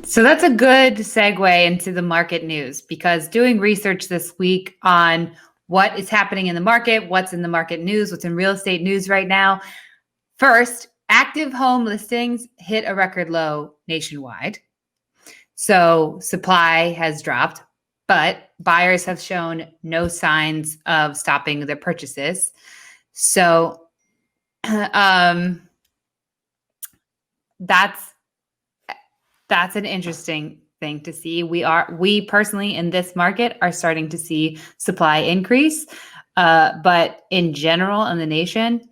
So that's a good segue into the market news, because doing research this week on what is happening in the market, what's in the market news, what's in real estate news right now. First, active home listings hit a record low nationwide. So supply has dropped, but buyers have shown no signs of stopping their purchases. So that's an interesting thing to see. We personally in this market are starting to see supply increase, but in general in the nation,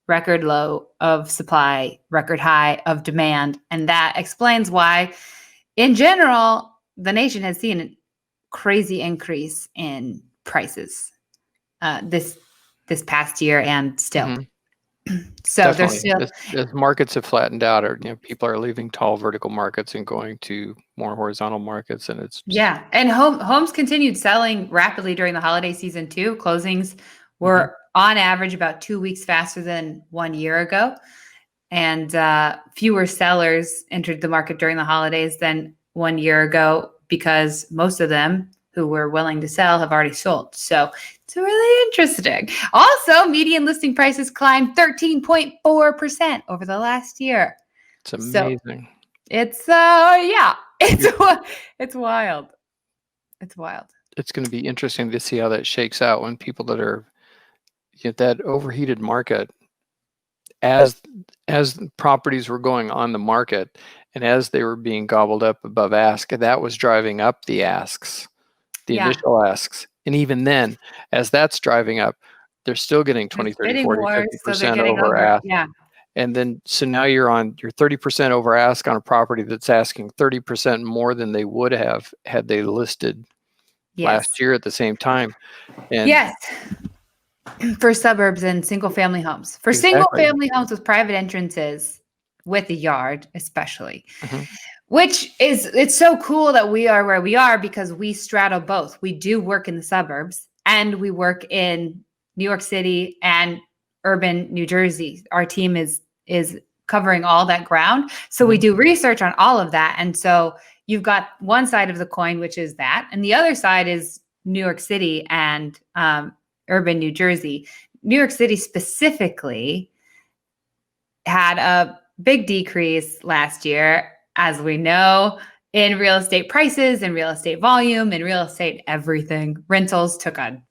record low of supply, record high of demand, and that explains why, in general, the nation has seen a crazy increase in prices this past year and still. Mm-hmm. So Definitely. there's still As markets have flattened out, or people are leaving tall vertical markets and going to more horizontal markets, and it's yeah, and homes continued selling rapidly during the holiday season too. Closings were on average about 2 weeks faster than 1 year ago, and fewer sellers entered the market during the holidays than 1 year ago, because most of them who were willing to sell have already sold. So it's really interesting. Also, median listing prices climbed 13.4% over the last year. it's amazing. So it's it's wild. It's wild. It's going to be interesting to see how that shakes out when people that are that overheated market, as properties were going on the market and as they were being gobbled up above ask, that was driving up the asks, the initial asks. And even then, as that's driving up, they're still getting 20, 30, 40, 50% over ask. Yeah. And then, so now you're 30% over ask on a property that's asking 30% more than they would have had they listed last year at the same time. And yes. For suburbs and single family homes. For single family homes with private entrances, with a yard, especially. Which is, it's so cool that we are where we are, because we straddle both. We do work in the suburbs and we work in New York City and urban New Jersey. Our team is covering all that ground. So we do research on all of that. And so you've got one side of the coin, which is that. And the other side is New York City and urban New Jersey. New York City specifically had a big decrease last year, as we know, in real estate prices and real estate volume and real estate everything. Rentals took a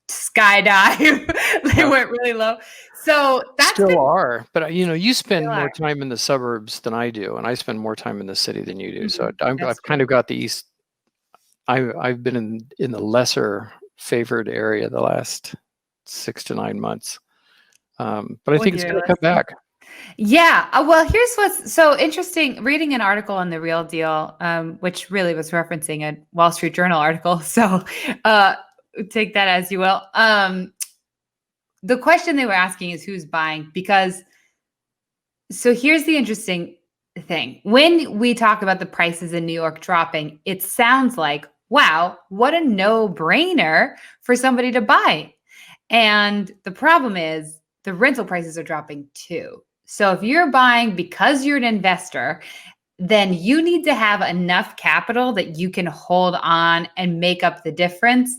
skydive. They went really low. So that's still are, but you spend more time in the suburbs than I do, and I spend more time in the city than you do. So I've kind of got the east. I've been in the lesser favored area the last 6 to 9 months, but I think it's going to come back. Yeah. Well, here's what's so interesting. Reading an article on The Real Deal, which really was referencing a Wall Street Journal article. So take that as you will. The question they were asking is who's buying, because so here's the interesting thing. When we talk about the prices in New York dropping, it sounds like, wow, what a no-brainer for somebody to buy. And the problem is the rental prices are dropping too. So if you're buying because you're an investor, then you need to have enough capital that you can hold on and make up the difference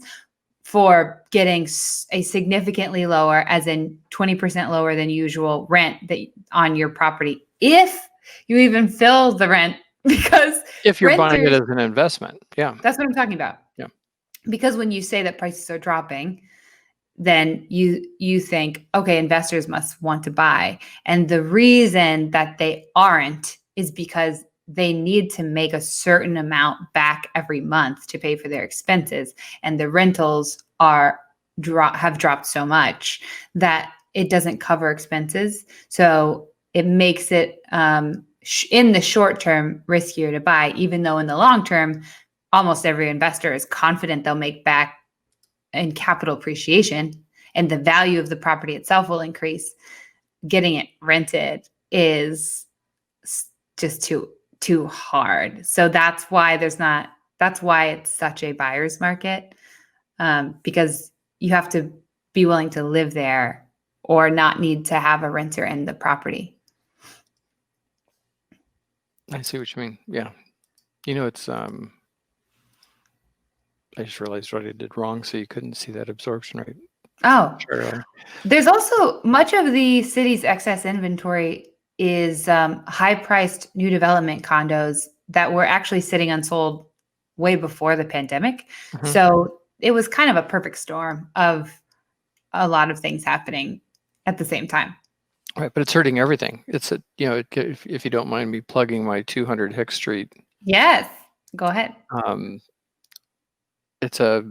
for getting a significantly lower, as in 20% lower than usual rent on your property, if you even fill the rent. Because if you're buying it as an investment, that's what I'm talking about. Yeah, because when you say that prices are dropping, then you think, okay, investors must want to buy. And the reason that they aren't is because they need to make a certain amount back every month to pay for their expenses. And the rentals have dropped so much that it doesn't cover expenses. So it makes it, in the short term, riskier to buy, even though in the long term, almost every investor is confident they'll make back in capital appreciation and the value of the property itself will increase. Getting it rented is just too hard. So that's why it's such a buyer's market, because you have to be willing to live there or not need to have a renter in the property. I see what you mean. Yeah. It's I just realized what I did wrong, so you couldn't see that absorption rate. Oh, Sure. there's also much of the city's excess inventory is high-priced new development condos that were actually sitting unsold way before the pandemic. Mhm. So it was kind of a perfect storm of a lot of things happening at the same time. Right, but it's hurting everything. It's if you don't mind me plugging my 200 Hicks Street, Yes, go ahead. it's a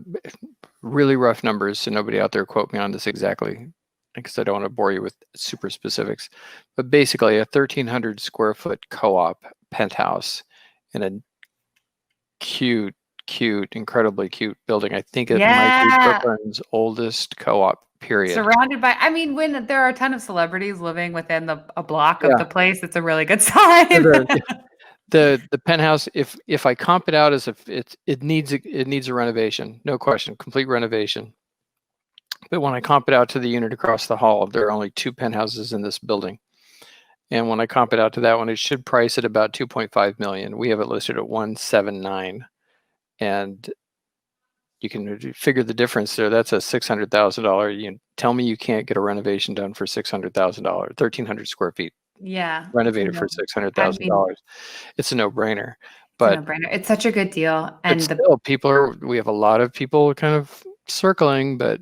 really rough numbers, so nobody out there quote me on this exactly, because I don't want to bore you with super specifics. But basically, a 1,300 square foot co-op penthouse in a cute, incredibly cute building. I think it might be Yeah. Brooklyn's oldest co-op. Period. Surrounded by, I mean, when there are a ton of celebrities living within a block of Yeah. the place, it's a really good sign. The penthouse, if I comp it out as if it needs a renovation, no question, complete renovation. But when I comp it out to the unit across the hall, there are only 2 penthouses in this building. And when I comp it out to that one, it should price at about 2.5 million. We have it listed at 179. And you can figure the difference there. That's a $600,000. You tell me you can't get a renovation done for $600,000, 1,300 square feet. Yeah. Renovated for $600,000. It's a no-brainer. But it's a no-brainer. It's such a good deal. And still, we have a lot of people kind of circling, but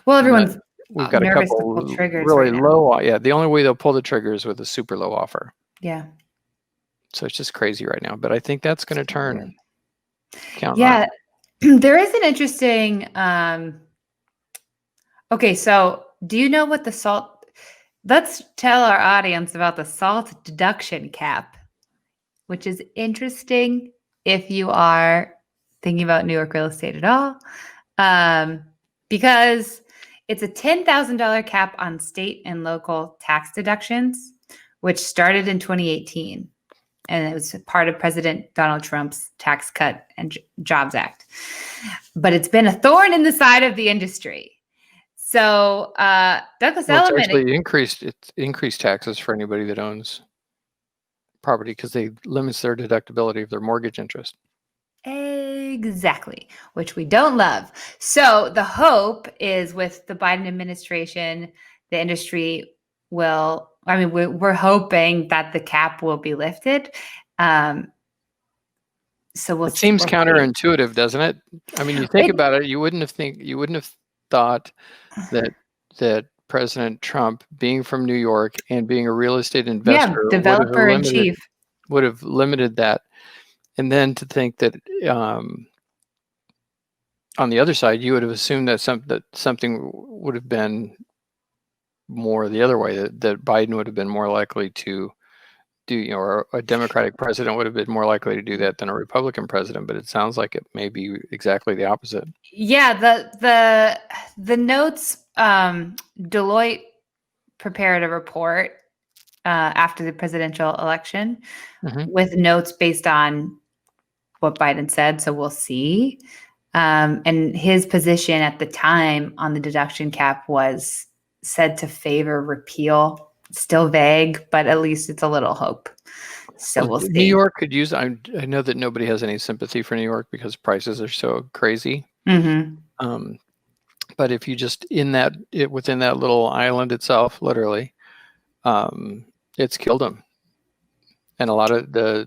everyone's we've got a nervous to couple pull triggers really right now. low. Yeah, the only way they'll pull the trigger is with a super low offer. Yeah. So it's just crazy right now. But I think that's going to turn. Count Yeah. on it. There is an interesting. Okay, so do you know what the SALT? Let's tell our audience about the SALT deduction cap, which is interesting if you are thinking about New York real estate at all, because it's a $10,000 cap on state and local tax deductions, which started in 2018. And it was part of President Donald Trump's Tax Cut and Jobs Act. But it's been a thorn in the side of the industry. So Douglas Elliman It's increased taxes for anybody that owns property because they limits their deductibility of their mortgage interest. Exactly, which we don't love. So the hope is with the Biden administration, the industry will, we're hoping that the cap will be lifted. So it seems counterintuitive, doesn't it? I mean, you think about it, you wouldn't have thought that President Trump, being from New York and being a real estate investor, developer in chief, would have limited that. And then to think that on the other side, you would have assumed that something would have been more the other way, that Biden would have been more likely to do, or a Democratic president would have been more likely to do that than a Republican president. But it sounds like it may be exactly the opposite. Yeah, the notes, Deloitte prepared a report after the presidential election with notes based on what Biden said. So we'll see. And his position at the time on the deduction cap was said to favor repeal. Still vague, but at least it's a little hope. So we'll see. New York could use, I know that nobody has any sympathy for New York because prices are so crazy. But if you just within that little island itself, literally, it's killed them. And a lot of the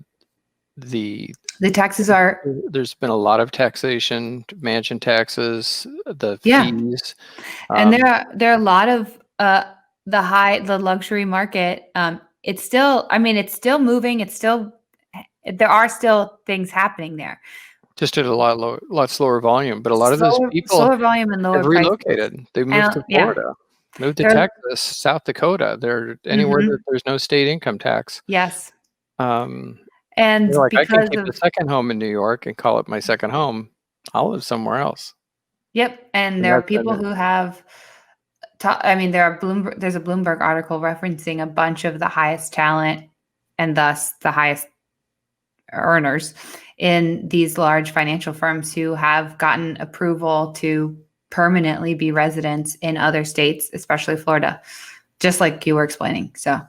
taxes are, there's been a lot of taxation, mansion taxes, the fees. And there are a lot of the luxury market. It's still, it's still moving. There are still things happening there. Just at a lot slower volume, but a lot of those people slower volume and lower have relocated. Prices. They moved to Florida, moved to Texas, South Dakota. They're anywhere that there's no state income tax. Yes. And like, I can keep a second home in New York and call it my second home. I'll live somewhere else. Yep. And there are people who have, there's a Bloomberg article referencing a bunch of the highest talent and thus the highest earners in these large financial firms who have gotten approval to permanently be residents in other states, especially Florida, just like you were explaining. So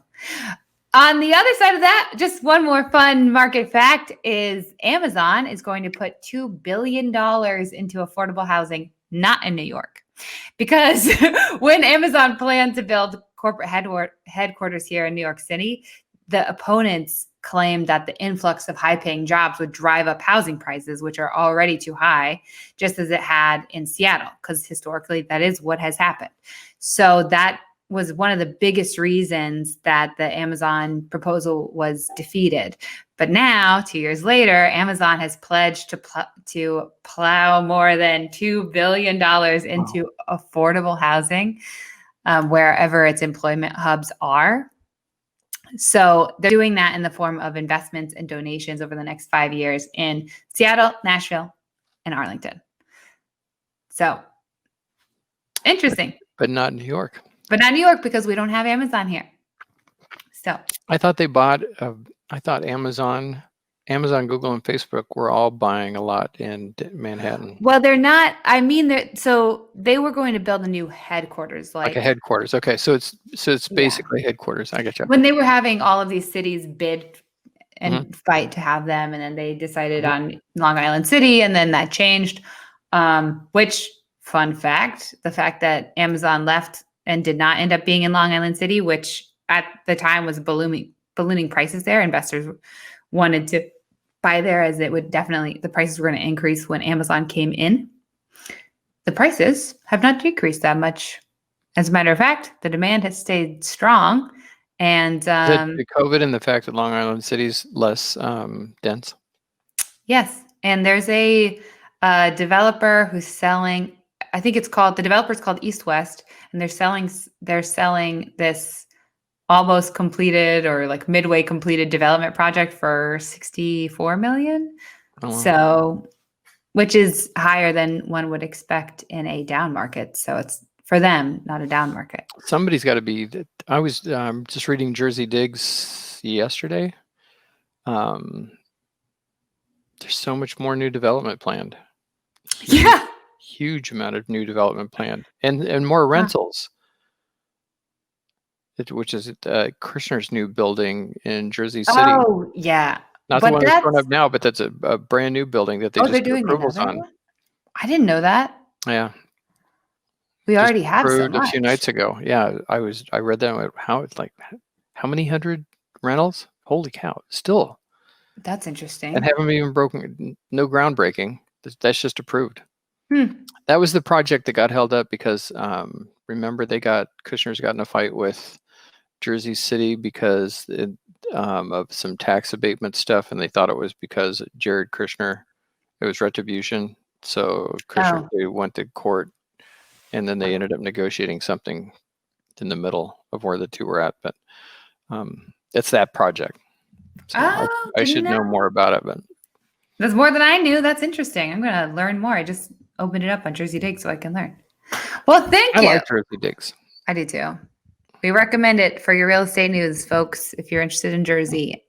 On the other side of that, just one more fun market fact is Amazon is going to put $2 billion into affordable housing, not in New York. Because when Amazon planned to build corporate headquarters here in New York City, the opponents claimed that the influx of high-paying jobs would drive up housing prices, which are already too high, just as it had in Seattle, because historically that is what has happened. So that was one of the biggest reasons that the Amazon proposal was defeated. But now, 2 years later, Amazon has pledged to plow more than $2 billion into affordable housing wherever its employment hubs are. So they're doing that in the form of investments and donations over the next 5 years in Seattle, Nashville, and Arlington. So interesting. But not New York. But not New York because we don't have Amazon here. So I thought they bought, I thought Amazon, Google, and Facebook were all buying a lot in Manhattan. well, they're not. I mean, so they were going to build a new headquarters, Like a headquarters. Okay, so it's Yeah. basically headquarters. I get you. when they were having all of these cities bid and fight to have them, and then they decided on Long Island City, and then that changed. Which, fun fact, the fact that Amazon left and did not end up being in Long Island City, which at the time was ballooning prices there. Investors wanted to buy there as it would definitely, the prices were going to increase when Amazon came in. The prices have not decreased that much. As a matter of fact, the demand has stayed strong. And Is that the COVID and the fact that Long Island City's less dense? yes, and there's a developer who's selling, I think the developer's called East West, and they're selling this almost completed or like midway completed development project for $64 million. Oh, wow. So, which is higher than one would expect in a down market. So it's for them, not a down market. Somebody's got to be. I was just reading Jersey Digs yesterday. There's so much more new development planned. Yeah. Huge amount of new development planned, and more rentals. Which is Kirshner's new building in Jersey City. Oh, yeah. Not but the one that's going up now, but that's a brand new building that they they're just doing approvals another on. one? I didn't know that. Yeah. We Just already have so approved much. a few nights ago. Yeah, I read that and went, how many hundred rentals? Holy cow! Still, That's interesting. and haven't even broken. No groundbreaking. That's just approved. Hmm. That was the project that got held up because remember Kushner's got in a fight with Jersey City because of some tax abatement stuff, and they thought it was because Jared Kushner. It was retribution. So Kushner they went to court. And then they ended up negotiating something in the middle of where the two were at. But it's that project. So I should know more about it. But that's more than I knew. That's interesting. I'm going to learn more. I just opened it up on Jersey Digs so I can learn. Well, thank you. I like Jersey Digs. I do too. We recommend it for your real estate news, folks, if you're interested in Jersey.